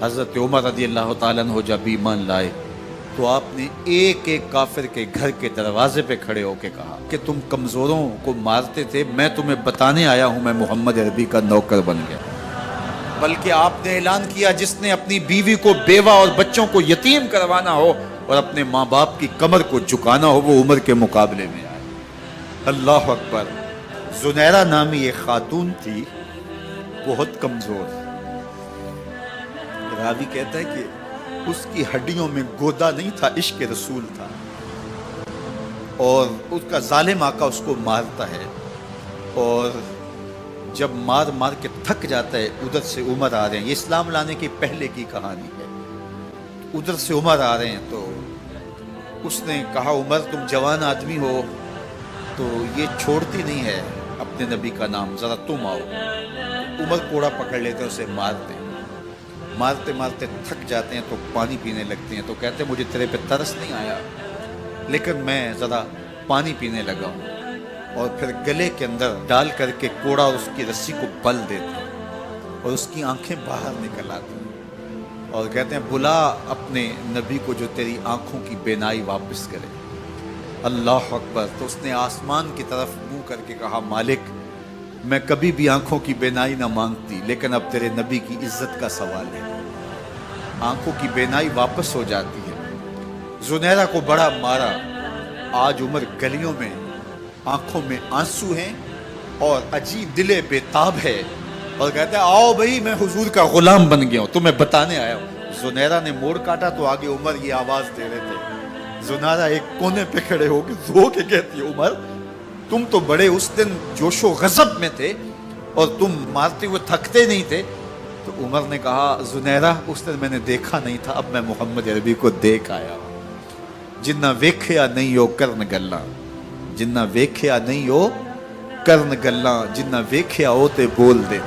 حضرت عمر رضی اللہ تعالیٰ عنہ جب ایمان لائے تو آپ نے ایک ایک کافر کے گھر کے دروازے پہ کھڑے ہو کے کہا کہ تم کمزوروں کو مارتے تھے، میں تمہیں بتانے آیا ہوں میں محمد عربی کا نوکر بن گیا۔ بلکہ آپ نے اعلان کیا جس نے اپنی بیوی کو بیوہ اور بچوں کو یتیم کروانا ہو اور اپنے ماں باپ کی کمر کو جھکانا ہو وہ عمر کے مقابلے میں آئے۔ اللہ اکبر۔ زنیرہ نامی ایک خاتون تھی، بہت کمزور، راوی کہتا ہے کہ اس کی ہڈیوں میں گودا نہیں تھا، عشق رسول تھا، اور اس کا ظالم آقا اس کو مارتا ہے، اور جب مار مار کے تھک جاتا ہے ادھر سے عمر آ رہے ہیں، یہ اسلام لانے کے پہلے کی کہانی ہے، ادھر سے عمر آ رہے ہیں تو اس نے کہا عمر تم جوان آدمی ہو تو یہ چھوڑتی نہیں ہے اپنے نبی کا نام، ذرا تم آؤ۔ عمر کوڑا پکڑ لیتے ہیں، اسے مارتے مارتے مارتے تھک جاتے ہیں تو پانی پینے لگتے ہیں، تو کہتے ہیں مجھے تیرے پہ ترس نہیں آیا لیکن میں ذرا پانی پینے لگا ہوں، اور پھر گلے کے اندر ڈال کر کے کوڑا اور اس کی رسی کو بل دیتے ہیں اور اس کی آنکھیں باہر نکل آتی ہیں اور کہتے ہیں بلا اپنے نبی کو جو تیری آنکھوں کی بینائی واپس کرے۔ اللہ اکبر۔ تو اس نے آسمان کی طرف منہ کر کے کہا مالک میں کبھی بھی آنکھوں کی بینائی نہ مانگتی لیکن اب تیرے نبی کی عزت کا سوال ہے۔ آنکھوں کی بینائی واپس ہو جاتی ہے۔ زنیرہ کو بڑا مارا، آج عمر گلیوں میں آنکھوں میں آنسو ہیں اور عجیب دل بے تاب ہے اور کہتا ہے آؤ بھئی میں حضور کا غلام بن گیا ہوں، تمہیں بتانے آیا ہوں۔ زنیرہ نے موڑ کاٹا تو آگے عمر یہ آواز دے رہے تھے۔ زنیرہ ایک کونے پہ کھڑے ہو کے رو کے کہتی ہے عمر تم تو بڑے اس دن جوش و غضب میں تھے اور تم مارتے ہوئے تھکتے نہیں تھے۔ تو عمر نے کہا زنیرہ اس دن میں نے دیکھا نہیں تھا، اب میں محمد عربی کو دیکھ آیا ہوں۔ جنہ ویکھیا نہیں ہو کرن گلاں، جنہ ویکھیا نہیں ہو کرن گلاں، جنہ ویکھیا ہو تے بول دے،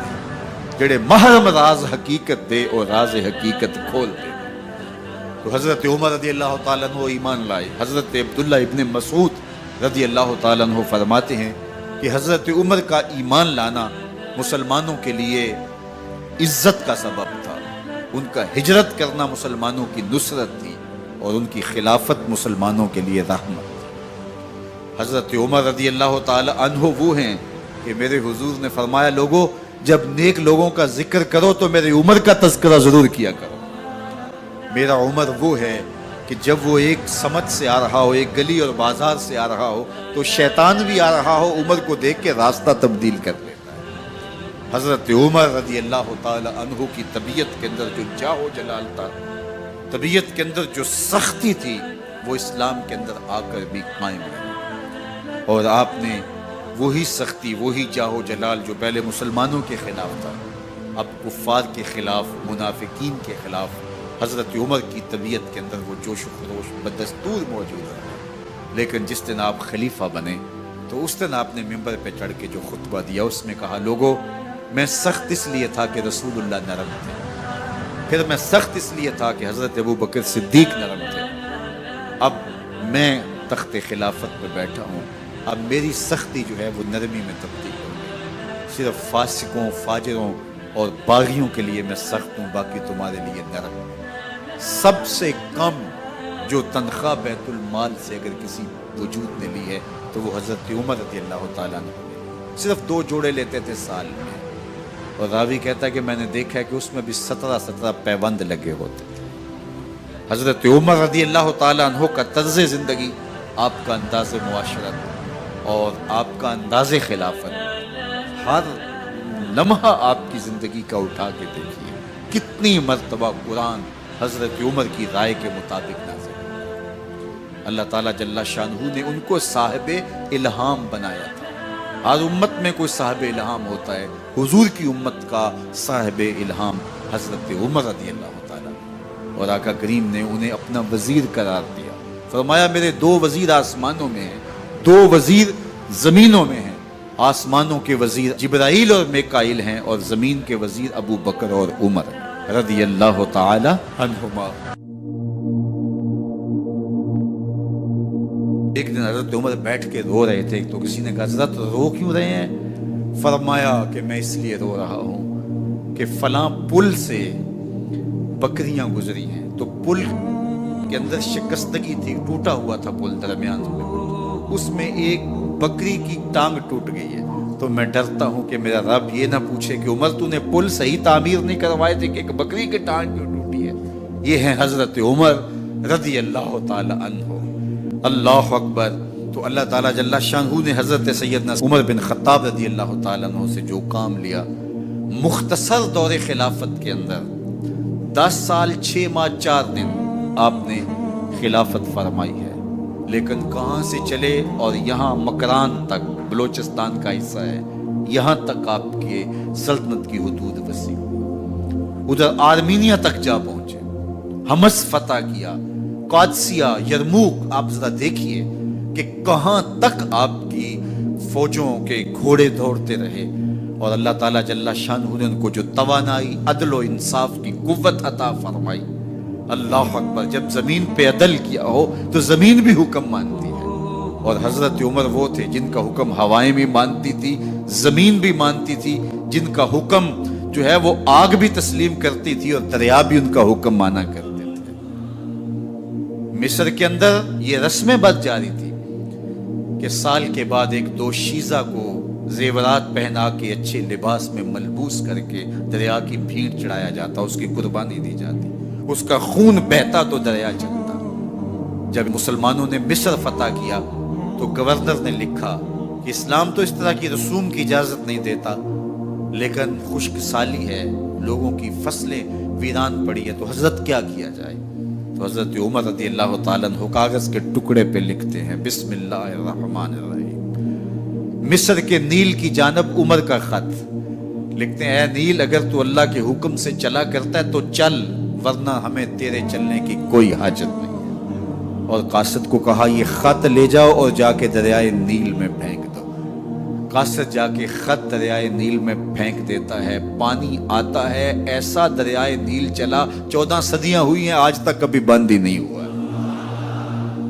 جڑے محرم راز حقیقت دے اور راز حقیقت کھول دے۔ تو حضرت عمر رضی اللہ تعالیٰ عنہ ایمان لائے۔ حضرت عبداللہ ابن مسعود رضی اللہ تعالیٰ عنہ فرماتے ہیں کہ حضرت عمر کا ایمان لانا مسلمانوں کے لیے عزت کا سبب تھا، ان کا ہجرت کرنا مسلمانوں کی نصرت تھی اور ان کی خلافت مسلمانوں کے لیے رحمت تھی۔ حضرت عمر رضی اللہ تعالیٰ عنہ وہ ہیں کہ میرے حضور نے فرمایا لوگوں جب نیک لوگوں کا ذکر کرو تو میرے عمر کا تذکرہ ضرور کیا کرو۔ میرا عمر وہ ہے کہ جب وہ ایک سمت سے آ رہا ہو، ایک گلی اور بازار سے آ رہا ہو تو شیطان بھی آ رہا ہو، عمر کو دیکھ کے راستہ تبدیل کر لیتا ہے۔ حضرت عمر رضی اللہ تعالی عنہ کی طبیعت کے اندر جو جاہ و جلال تھا، طبیعت کے اندر جو سختی تھی، وہ اسلام کے اندر آ کر بھی قائم رہی، اور آپ نے وہی سختی، وہی جاہ و جلال جو پہلے مسلمانوں کے خلاف تھا، اب کفار کے خلاف، منافقین کے خلاف حضرت عمر کی طبیعت کے اندر وہ جوش و خروش بدستور موجود ہے۔ لیکن جس دن آپ خلیفہ بنے تو اس دن آپ نے ممبر پہ چڑھ کے جو خطبہ دیا اس میں کہا لوگوں میں سخت اس لیے تھا کہ رسول اللہ نرم تھے، پھر میں سخت اس لیے تھا کہ حضرت ابو بکر صدیق نرم تھے، اب میں تخت خلافت پہ بیٹھا ہوں، اب میری سختی جو ہے وہ نرمی میں تبدیل ہو گئی، صرف فاسقوں، فاجروں اور باغیوں کے لیے میں سخت ہوں، باقی تمہارے لیے نرم ہوں۔ سب سے کم جو تنخواہ بیت المال سے اگر کسی وجود نے لی ہے تو وہ حضرت عمر رضی اللہ تعالیٰ عنہ نے، صرف 2 جوڑے لیتے تھے سال میں، اور راوی کہتا ہے کہ میں نے دیکھا ہے کہ اس میں بھی 17 پیوند لگے ہوتے تھے۔ حضرت عمر رضی اللہ تعالیٰ عنہ کا طرز زندگی، آپ کا انداز معاشرت اور آپ کا انداز خلافت، ہر لمحہ آپ کی زندگی کا اٹھا کے دیکھیے کتنی مرتبہ قرآن حضرت عمر کی رائے کے مطابق نازل ہے۔ اللہ تعالیٰ جل شانہ نے ان کو صاحب الہام بنایا تھا۔ ہر امت میں کوئی صاحب الہام ہوتا ہے، حضور کی امت کا صاحب الہام حضرت عمر رضی اللہ تعالیٰ، اور آقا کریم نے انہیں اپنا وزیر قرار دیا، فرمایا میرے 2 وزیر آسمانوں میں ہیں، 2 وزیر زمینوں میں ہیں، آسمانوں کے وزیر جبرائیل اور میکائیل ہیں اور زمین کے وزیر ابو بکر اور عمر رضی اللہ تعالی عنہما۔ ایک دن حضرت عمر بیٹھ کے رو رہے تھے تو کسی نے کہا حضرت رو کیوں رہے ہیں؟ فرمایا کہ میں اس لیے رو رہا ہوں کہ فلاں پل سے بکریاں گزری ہیں، تو پل کے اندر شکستگی تھی، ٹوٹا ہوا تھا پل درمیان میں، اس میں ایک بکری کی ٹانگ ٹوٹ گئی ہے۔ تو میں ڈرتا ہوں کہ میرا رب یہ نہ پوچھے کہ عمر تو نے پل صحیح تعمیر نہیں کروائے تھے کہ ایک بکری کی ٹانگ کیوں ٹوٹی ہے۔ یہ ہیں حضرت عمر رضی اللہ تعالی عنہ۔ اللہ اکبر۔ تو اللہ تعالیٰ جل شانہ نے حضرت سیدنا عمر بن خطاب رضی اللہ تعالیٰ عنہ سے جو کام لیا، مختصر دور خلافت کے اندر 10 سال 6 ماہ 4 دن آپ نے خلافت فرمائی ہے، لیکن کہاں سے چلے اور یہاں مکران تک، بلوچستان کا حصہ ہے، یہاں تک آپ کے سلطنت کی حدود وسیع ہوئی، ادھر آرمینیا تک جا پہنچے، حمص فتح کیا، قادسیہ، یرموک۔ آپ ذرا دیکھیے کہ کہاں تک آپ کی فوجوں کے گھوڑے دوڑتے رہے، اور اللہ تعالیٰ جل شانہ نے ان کو جو توانائی، عدل و انصاف کی قوت عطا فرمائی۔ اللہ اکبر۔ جب زمین پہ عدل کیا ہو تو زمین بھی حکم مانتی ہے، اور حضرت عمر وہ تھے جن کا حکم ہوائیں بھی مانتی تھی، زمین بھی مانتی تھی، جن کا حکم جو ہے وہ آگ بھی تسلیم کرتی تھی اور دریا بھی ان کا حکم مانا کرتے تھے۔ مصر کے اندر یہ رسمیں بد جاری تھی کہ سال کے بعد ایک دوشیزہ کو زیورات پہنا کے اچھے لباس میں ملبوس کر کے دریا کی بھیڑ چڑھایا جاتا، اس کی قربانی دی جاتی، اس کا خون بہتا تو دریا چلتا۔ جب مسلمانوں نے مصر فتح کیا تو گورنر نے لکھا کہ اسلام تو اس طرح کی رسوم کی اجازت نہیں دیتا، لیکن خشک سالی ہے، لوگوں کی فصلیں ویران پڑی ہے، تو حضرت کیا کیا جائے؟ تو حضرت عمر رضی اللہ تعالیٰ عنہ کاغذ کے ٹکڑے پہ لکھتے ہیں بسم اللہ الرحمن الرحیم، مصر کے نیل کی جانب عمر کا خط لکھتے ہیں، اے نیل اگر تو اللہ کے حکم سے چلا کرتا ہے تو چل، ورنہ ہمیں تیرے چلنے کی کوئی حاجت نہیں ہے۔ اور قاصد کو کہا یہ خط لے جاؤ اور جا کے دریائے نیل میں پھینک دو۔ قاصد جا کے خط دریائے نیل میں پھینک دیتا ہے، پانی آتا ہے، ایسا دریائے نیل چلا 14 صدیاں ہوئی ہیں آج تک کبھی بند ہی نہیں ہوا۔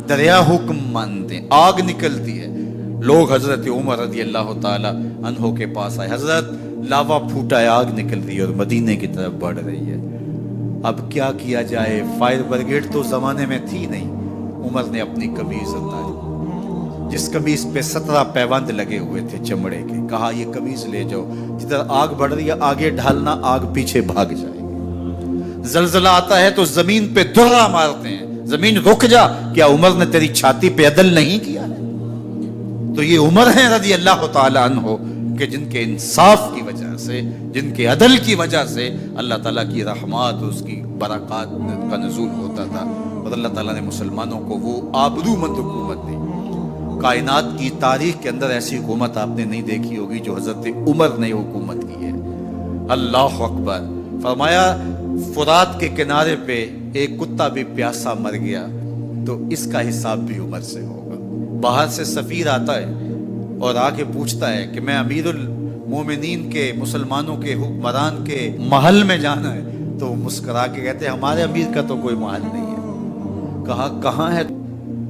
دریا حکم مانتے ہیں، آگ نکلتی ہے، لوگ حضرت عمر رضی اللہ تعالی عنہ کے پاس آئے، حضرت لاوا پھوٹا ہے، آگ نکل رہی ہے اور مدینے کی طرف بڑھ رہی ہے، اب کیا کیا جائے؟ فائر بریگیڈ تو زمانے میں تھی نہیں۔ عمر نے اپنی قمیض اتاری، جس قمیض پہ 17 پیوند لگے ہوئے تھے چمڑے کے، کہا یہ قمیض لے جاؤ، جدھر آگ بڑھ رہی ہے آگے ڈھالنا، آگ پیچھے بھاگ جائے گی۔ زلزلہ آتا ہے تو زمین پہ درہ مارتے ہیں، زمین رک جا، کیا عمر نے تیری چھاتی پہ عدل نہیں کیا ہے؟ تو یہ عمر ہیں رضی اللہ تعالی عنہ کہ جن کے انصاف کی وجہ سے، جن کے عدل کی وجہ سے اللہ تعالیٰ کی رحمات، اس کی برکات کا نزول ہوتا تھا، اور اللہ تعالیٰ نے مسلمانوں کو وہ آبرو مند حکومت دی۔ کائنات کی تاریخ کے اندر ایسی حکومت آپ نے نہیں دیکھی ہوگی جو حضرت عمر نے حکومت کی ہے۔ اللہ اکبر۔ فرمایا فرات کے کنارے پہ ایک کتا بھی پیاسا مر گیا تو اس کا حساب بھی عمر سے ہوگا۔ باہر سے سفیر آتا ہے اور آ کے پوچھتا ہے کہ میں امیر المومنین کے، مسلمانوں کے حکمران کے محل میں جانا ہے، تو مسکرا کے کہتے ہیں ہمارے امیر کا تو کوئی محل نہیں ہے۔ کہا کہاں ہے؟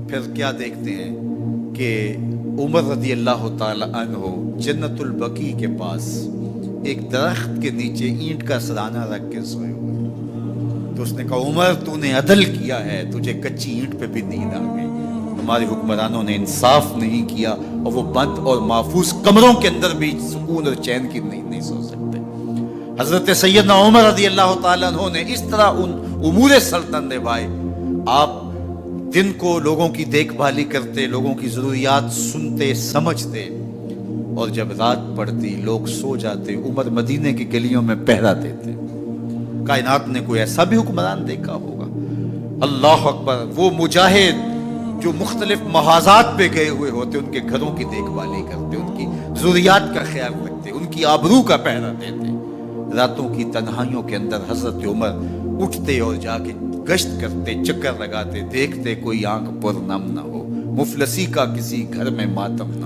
پھر کیا دیکھتے ہیں کہ عمر رضی اللہ تعالی عنہ جنت البقیع کے پاس ایک درخت کے نیچے اینٹ کا سرانہ رکھ کے سوئے ہوئے، تو اس نے کہا عمر تو نے عدل کیا ہے، تجھے کچی اینٹ پہ بھی نیند آ گئی، ہمارے حکمرانوں نے انصاف نہیں کیا، اور وہ بند اور محفوظ کمروں کے اندر بھی سکون اور چین کی نیند نہیں سو سکتے۔ حضرت سیدنا عمر رضی اللہ تعالیٰ عنہ نے اس طرح ان امور سلطنت نبھائے۔ آپ دن کو لوگوں کی دیکھ بھالی کرتے، لوگوں کی ضروریات سنتے سمجھتے، اور جب رات پڑتی لوگ سو جاتے، عمر مدینے کی گلیوں میں پہرا دیتے۔ کائنات نے کوئی ایسا بھی حکمران دیکھا ہوگا؟ اللہ اکبر۔ وہ مجاہد جو مختلف محاذات پہ گئے ہوئے ہوتے، ان کے گھروں کی دیکھ بھالی کرتے، ان کی ضروریات کا خیال رکھتے، ان کی آبرو کا پہرا دیتے۔ راتوں کی تنہائیوں کے اندر حضرت عمر اٹھتے اور جا کے گشت کرتے، چکر لگاتے، دیکھتے کوئی آنکھ پر نم نہ ہو، مفلسی کا کسی گھر میں ماتم نہ ہو۔